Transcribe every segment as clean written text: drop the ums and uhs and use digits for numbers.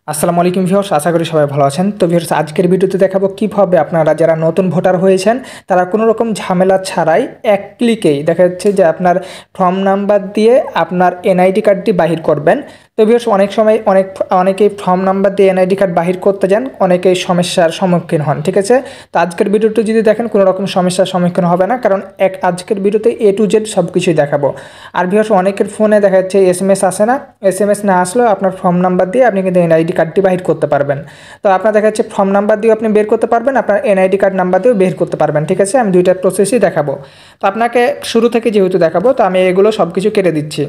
আসসালামু আলাইকুম ভিউয়ার্স, আশা করি সবাই ভালো আছেন। তো ভিউয়ার্স, আজকের ভিডিওতে দেখাবো কিভাবে আপনারা যারা নতুন ভোটার হয়েছেন তারা কোনো রকম ঝামেলা ছাড়াই এক ক্লিকেই দেখা যাচ্ছে যে আপনার ফর্ম নাম্বার দিয়ে আপনার এনআইডি কার্ডটি বাহির করবেন। তো ভিউয়ার্স, অনেক সময় অনেকেই ফর্ম নাম্বার দিয়ে এনআইডি কার্ড বাহির করতে যান, অনেকেই সমস্যার সম্মুখীন হন। ঠিক আছে, তো আজকের ভিডিওটি যদি দেখেন কোনো রকম সমস্যার সম্মুখীন হবে না, কারণ আজকের ভিডিওতে A to Z সব কিছুই দেখাবো। আর ভিউয়ার্স, অনেকের ফোনে দেখা যাচ্ছে SMS আসে না, SMS না আসলেও আপনার ফর্ম নাম্বার দিয়ে আপনি কিন্তু এনআইডি কার্ডটি বাহির করতে পারবেন। তো আপনার দেখা যাচ্ছে ফর্ম নাম্বার দিয়েও আপনি বের করতে পারবেন, আপনার এনআইডি কার্ড নাম্বার দিয়েও বের করতে পারবেন। ঠিক আছে, আমি দুইটা প্রসেসই দেখাবো। তো আপনাকে শুরু থেকে যেহেতু দেখাবো, তো আমি এগুলো সব কিছু কেটে দিচ্ছি।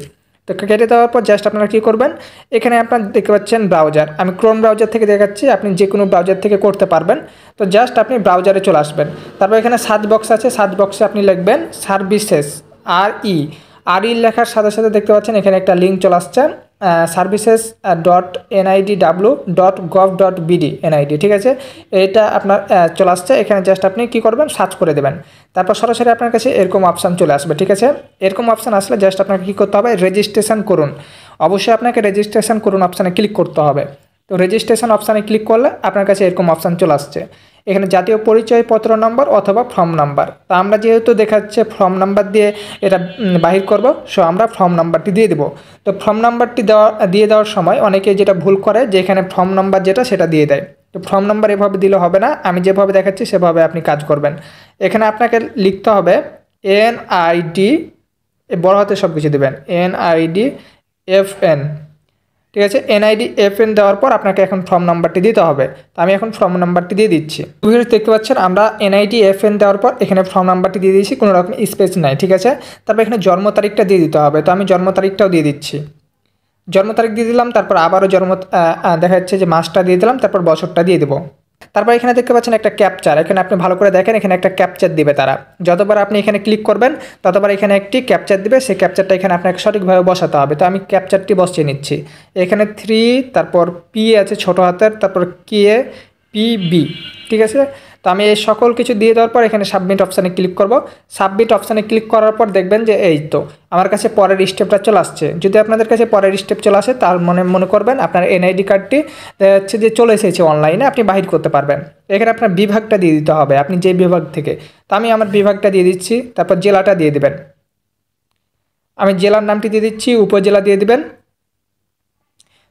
তো কেটে দেওয়ার পর জাস্ট আপনারা কী করবেন, এখানে আপনার দেখতে পাচ্ছেন ব্রাউজার, আমি ক্রোম ব্রাউজার থেকে দেখাচ্ছি, আপনি যে কোনো ব্রাউজার থেকে করতে পারবেন। তো জাস্ট আপনি ব্রাউজারে চলে আসবেন। তারপর এখানে সার্চ বক্স আছে, সার্চ বক্সে আপনি লিখবেন সার্ভিসেস, আর ই লেখার সাথে সাথে দেখতে পাচ্ছেন এখানে একটা লিঙ্ক চলে আসছে, services.nidw.gov.bd এনআইডি। ঠিক আছে, এটা আপনার চলে আসছে। এখানে জাস্ট আপনি কী করবেন, সার্চ করে দেবেন। তারপর সরাসরি আপনার কাছে এরকম অপশান চলে আসবে। ঠিক আছে, এরকম অপশান আসলে জাস্ট আপনাকে কী করতে হবে, রেজিস্ট্রেশন করুন। অবশ্যই আপনাকে রেজিস্ট্রেশন করুন অপশানে ক্লিক করতে হবে। তো রেজিস্ট্রেশন অপশানে ক্লিক করলে আপনার কাছে এরকম অপশান চলে আসছে। এখানে জাতীয় পরিচয়পত্র নম্বর অথবা ফর্ম নাম্বার। তা আমরা যেহেতু দেখাচ্ছে ফর্ম নাম্বার দিয়ে এটা বাহির করব, সো আমরা ফর্ম নাম্বারটি দিয়ে দেবো। তো ফর্ম নাম্বারটি দিয়ে দেওয়ার সময় অনেকে যেটা ভুল করে যে এখানে ফর্ম নাম্বার যেটা সেটা দিয়ে দেয়। তো ফর্ম নাম্বার এভাবে দিলে হবে না, আমি যেভাবে দেখাচ্ছি সেভাবে আপনি কাজ করবেন। এখানে আপনাকে লিখতে হবে NID, বড় হাতে সব কিছু দেবেন, NIDFN। ঠিক আছে, NIDFN দেওয়ার পর আপনাকে এখন ফর্ম নাম্বারটি দিতে হবে। তো আমি এখন ফর্ম নাম্বারটি দিয়ে দিচ্ছি। দেখতে পাচ্ছেন আমরা NIDFN দেওয়ার পর এখানে ফর্ম নাম্বারটি দিয়ে দিয়েছি, কোনো রকম স্পেস নাই। ঠিক আছে, তারপর এখানে জন্ম তারিখটা দিয়ে দিতে হবে। তো আমি জন্ম তারিখটাও দিয়ে দিচ্ছি, জন্ম তারিখ দিয়ে দিলাম। তারপর আবারও দেখা যাচ্ছে যে মাসটা দিয়ে দিলাম, তারপর বছরটা দিয়ে দেবো। তারপর এখানে দেখতে পাচ্ছেন একটা ক্যাপচার, এখানে আপনি ভালো করে দেখেন, এখানে একটা ক্যাপচার দিবে তারা। যতবার আপনি এখানে ক্লিক করবেন ততবার এখানে একটি ক্যাপচার দিবে, সেই ক্যাপচারটা এখানে আপনাকে সঠিকভাবে বসাতে হবে। তো আমি ক্যাপচারটি বসিয়ে নিচ্ছি। এখানে 3, তারপর P আছে ছোটো হাতের, তারপর KPB। ঠিক আছে, তো আমি এই সকল কিছু দিয়ে দেওয়ার পর এখানে সাবমিট অপশানে ক্লিক করব। সাবমিট অপশানে ক্লিক করার পর দেখবেন যে এই তো আমার কাছে পরের স্টেপটা চলে আসছে। যদি আপনাদের কাছে পরের স্টেপ চলে আসে তার মনে করবেন আপনার এনআইডি কার্ডটি হচ্ছে যে চলে এসেছে অনলাইনে, আপনি বাহির করতে পারবেন। এখানে আপনার বিভাগটা দিয়ে দিতে হবে, আপনি যে বিভাগ থেকে। তো আমি আমার বিভাগটা দিয়ে দিচ্ছি, তারপর জেলাটা দিয়ে দেবেন। আমি জেলার নামটি দিয়ে দিচ্ছি, উপজেলা দিয়ে দেবেন।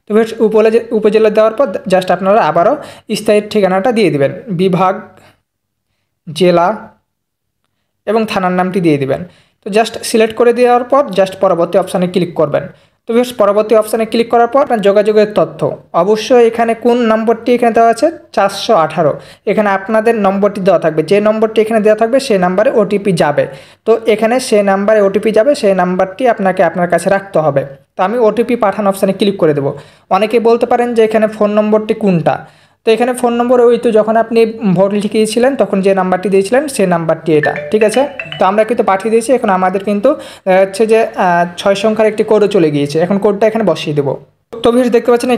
তো উপজেলা দেওয়ার পর জাস্ট আপনারা আবারও স্থায়ী ঠিকানাটা দিয়ে দেবেন, বিভাগ, জেলা এবং থানার নামটি দিয়ে দিবেন। তো জাস্ট সিলেক্ট করে দেওয়ার পর জাস্ট পরবর্তী অপশানে ক্লিক করবেন। তো বেশ পরবর্তী অপশানে ক্লিক করার পর আপনার যোগাযোগের তথ্য, অবশ্যই এখানে কোন নম্বরটি এখানে দেওয়া আছে 418, এখানে আপনাদের নম্বরটি দেওয়া থাকবে, যে নম্বরটি এখানে দেওয়া থাকবে সেই নাম্বারে ওটিপি যাবে। তো এখানে সেই নাম্বারে ওটিপি যাবে, সেই নাম্বারটি আপনাকে আপনার কাছে রাখতে হবে। তো আমি ওটিপি পাঠানো অপশানে ক্লিক করে দেবো। অনেকে বলতে পারেন যে এখানে ফোন নম্বরটি কোনটা, তো এখানে ফোন নম্বর ওই তো যখন আপনি ভোট লিখিয়েছিলেন তখন যে নাম্বারটি দিয়েছিলেন সেই নাম্বারটি এটা। ঠিক আছে, তো আমরা কিন্তু পাঠিয়ে দিয়েছি। এখন আমাদের কিন্তু হচ্ছে যে 6 সংখ্যার একটি কোডও চলে গিয়েছে, এখন কোডটা এখানে বসিয়ে দেবো। তো ভিউয়ার্স দেখতে পাচ্ছেন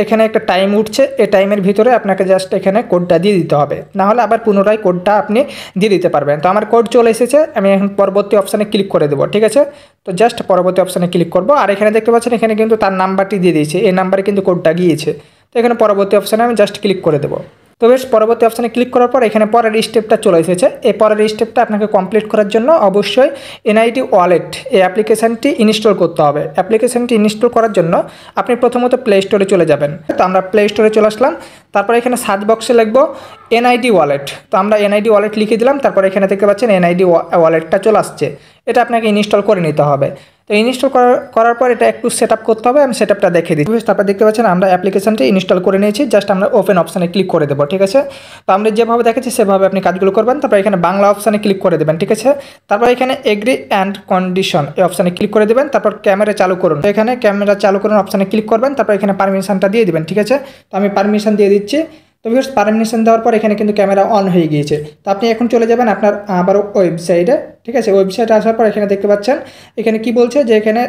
এখানে একটা টাইম উঠছে, এই টাইমের ভিতরে আপনাকে জাস্ট এখানে কোডটা দিয়ে দিতে হবে, না হলে আবার পুনরায় কোডটা আপনি দিয়ে দিতে পারবেন। তো আমার কোড চলে এসেছে, আমি এখন পরবর্তী অপশানে ক্লিক করে দেবো। ঠিক আছে, তো জাস্ট পরবর্তী অপশানে ক্লিক করব। আর এখানে দেখতে পাচ্ছেন এখানে কিন্তু তার নাম্বারটি দিয়ে দিয়েছে, এই নাম্বারে কিন্তু কোডটা গিয়েছে। তো এখানে পরবর্তী অপশানে আমি জাস্ট ক্লিক করে দেবো। তো বেশ পরবর্তী অপশানে ক্লিক করার পর এখানে পরের স্টেপটা চলে এসেছে। এই পরের স্টেপটা আপনাকে কমপ্লিট করার জন্য অবশ্যই এনআইডি ওয়ালেট এই অ্যাপ্লিকেশানটি ইনস্টল করতে হবে। অ্যাপ্লিকেশানটি ইনস্টল করার জন্য আপনি প্রথমত প্লে স্টোরে চলে যাবেন। তো আমরা প্লে স্টোরে চলে আসলাম। তারপর এখানে সার্চ বক্সে লিখব এনআইডি ওয়ালেট। তো আমরা এনআইডি ওয়ালেট লিখে দিলাম। তারপর এখানে দেখতে পাচ্ছেন এনআইডি ওয়ালেটটা চলে আসছে, এটা আপনাকে ইনস্টল করে নিতে হবে। তো ইনস্টল করার পর এটা একটু সেট আপ করতে হবে, আমি সেট আপটা দেখে দিই। তারপর দেখতে পাচ্ছেন আমরা অ্যাপ্লিকেশনটি ইনস্টল করে নিয়েছি, জাস্ট আমরা ওপেন অপশানে ক্লিক করে দেবো। ঠিক আছে, তো আমরা যেভাবে দেখেছি সেভাবে আপনি কাজগুলো করবেন। তারপর এখানে বাংলা অপশানে ক্লিক করে দেবেন। ঠিক আছে, তারপর এখানে এগ্রি অ্যান্ড কন্ডিশন এই অপশানে ক্লিক করে দেবেন। তারপর ক্যামেরা চালু করুন, তো এখানে ক্যামেরা চালু করুন অপশানে ক্লিক করবেন। তারপর এখানে পারমিশনটা দিয়ে দেবেন। ঠিক আছে, তো আমি পারমিশন দিয়ে দিচ্ছি। তো ভিউয়ার্স পারমিশন দেওয়ার পর এখানে কিন্তু ক্যামেরা অন হয়ে গিয়েছে। তো আপনি এখন চলে যাবেন আপনার আবারও ওয়েবসাইটে। ঠিক আছে, ওয়েবসাইটে আসার পর এখানে দেখতে পাচ্ছেন এখানে কি বলছে যে এখানে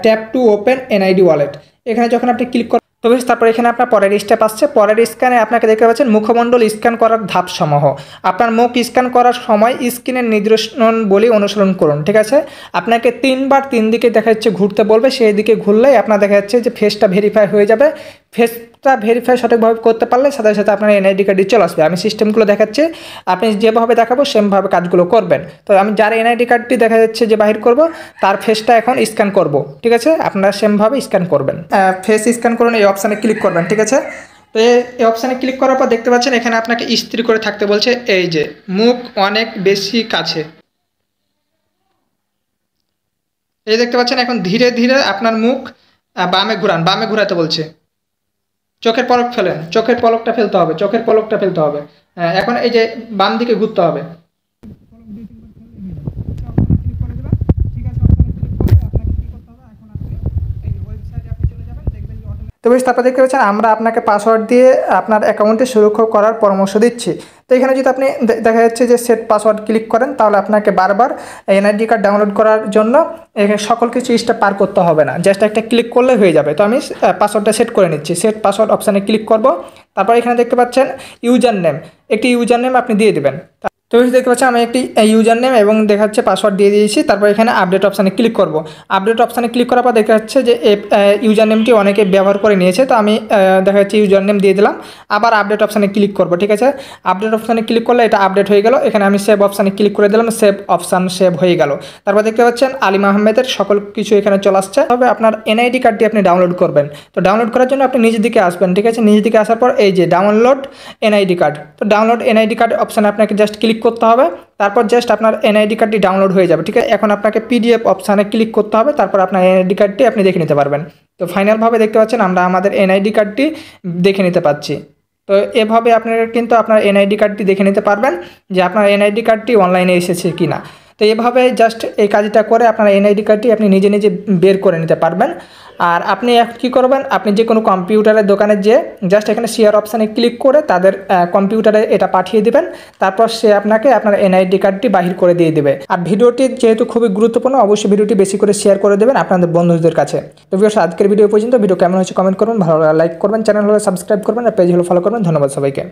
tap to open NID wallet, এখানে যখন আপনি ক্লিক করেন তো বেশ তারপর এখানে আপনার পরের স্টেপ আসছে। পরের স্ক্যানে আপনাকে দেখতে পাচ্ছেন মুখমণ্ডল স্ক্যান করার ধাপসমূহ। আপনার মুখ স্ক্যান করার সময় স্ক্রিনের নির্দেশনাবলী অনুসরণ করুন। ঠিক আছে, আপনাকে 3 বার 3 দিকে দেখা যাচ্ছে ঘুরতে বলবে, সেই দিকে ঘুরলেই আপনার দেখা যাচ্ছে যে ফেসটা ভেরিফাই হয়ে যাবে। ফেসটা ভেরিফাই সঠিকভাবে করতে পারলে সাথে সাথে আপনার এনআইডি কার্ডটি চলে আসবে। আমি সিস্টেমগুলো দেখাচ্ছি, আপনি যেভাবে দেখাবো সেমভাবে কাজগুলো করবেন। তো আমি যার এনআইডি কার্ডটি দেখা যাচ্ছে যে বাহির করব, তার ফেসটা এখন স্ক্যান করব, ঠিক আছে? আপনারা সেমভাবে স্ক্যান করবেন। ফেস স্ক্যান করুন, এই অপশানে ক্লিক করবেন, ঠিক আছে? তো এই অপশানে ক্লিক করার পর দেখতে পাচ্ছেন এখানে আপনাকে স্থির করে থাকতে বলছে, এই যে মুখ অনেক বেশি কাছে, এই দেখতে পাচ্ছেন। এখন ধীরে ধীরে আপনার মুখ বামে ঘুরান, বামে ঘুরাতে বলছে। চোখের পলক ফেলেন, চোখের পলকটা ফেলতে হবে, চোখের পলকটা ফেলতে হবে। এখন এই যে বাম দিকে ঘুরতে হবে। তো বেশ, তারপর দেখতে পাচ্ছেন আমরা আপনাকে পাসওয়ার্ড দিয়ে আপনার অ্যাকাউন্টে সুরক্ষা করার পরামর্শ দিচ্ছি। তো এখানে যদি আপনি দেখা যাচ্ছে যে সেট পাসওয়ার্ড ক্লিক করেন, তাহলে আপনাকে বারবার এনআইডি কার্ড ডাউনলোড করার জন্য এখানে সকল কিছু স্টেপ পার করতে হবে না, জাস্ট একটা ক্লিক করলে হয়ে যাবে। তো আমি পাসওয়ার্ডটা সেট করে নিচ্ছি। সেট পাসওয়ার্ড অপশানে ক্লিক করব। তারপর এখানে দেখতে পাচ্ছেন ইউজার নেম, একটি ইউজার নেম আপনি দিয়ে দেবেন। তো দেখতে পাচ্ছি আমি একটি ইউজার নেম এবং দেখাচ্ছে পাসওয়ার্ড দিয়ে দিয়েছি। তারপর এখানে আপডেট অপশানে ক্লিক করব। আপডেট অপশানে ক্লিক করার পর দেখা যাচ্ছে যে এই ইউজার নেমটি অনেকে ব্যবহার করে নিয়েছে, তো আমি দেখা যাচ্ছে ইউজার নেম দিয়ে দিলাম। আবার আপডেট অপশানে ক্লিক করব, ঠিক আছে? আপডেট অপশানে ক্লিক করলে এটা আপডেট হয়ে গেল। এখানে আমি সেভ অপশানে ক্লিক করে দিলাম, সেভ অপশান সেভ হয়ে গেল। তারপর দেখতে পাচ্ছেন আলিম আহমেদের সকল কিছু এখানে চলে আসছে। তবে আপনার এনআইডি কার্ডটি আপনি ডাউনলোড করবেন। তো ডাউনলোড করার জন্য আপনি নিজের দিকে আসবেন, ঠিক আছে? নিজের দিকে আসার পর এই যে ডাউনলোড এনআইডি কার্ড, তো ডাউনলোড এনআইডি কার্ড অপশানে আপনাকে জাস্ট ক্লিক করতে হবে। তারপর জাস্ট আপনার এনআইডি কার্ডটি ডাউনলোড হয়ে যাবে, ঠিক আছে? এখন আপনাকে পিডিএফ অপশানে ক্লিক করতে হবে, তারপর আপনার এনআইডি কার্ডটি আপনি দেখে নিতে পারবেন। তো ফাইনালভাবে দেখতে পাচ্ছেন আমরা আমাদের এনআইডি কার্ডটি দেখে নিতে পাচ্ছি। তো এভাবে আপনারা কিন্তু আপনার এনআইডি কার্ডটি দেখে নিতে পারবেন যে আপনার এনআইডি কার্ডটি অনলাইনে এসেছে কি না। তো এভাবে জাস্ট এই কাজটা করে আপনার এনআইডি কার্ডটি আপনি নিজে নিজে বের করে নিতে পারবেন। আর আপনি কী করবেন, আপনি যে কোনো কম্পিউটারের দোকানে যেয়ে জাস্ট এখানে শেয়ার অপশানে ক্লিক করে তাদের কম্পিউটারে এটা পাঠিয়ে দেবেন। তারপর সে আপনাকে আপনার এনআইডি কার্ডটি বাহির করে দিয়ে দেবে। আর ভিডিওটি যেহেতু খুবই গুরুত্বপূর্ণ, অবশ্যই ভিডিওটি বেশি করে শেয়ার করে দেবেন আপনাদের বন্ধুদের কাছে। তো ভিউয়ার্স, আজকের ভিডিও পর্যন্ত। ভিডিও কেমন হয়েছে কমেন্ট করবেন, ভালো লাইক করবেন, চ্যানেল হলে সাবস্ক্রাইব করবেন, আর পেজ হলে ফলো করবেন। ধন্যবাদ সবাইকে।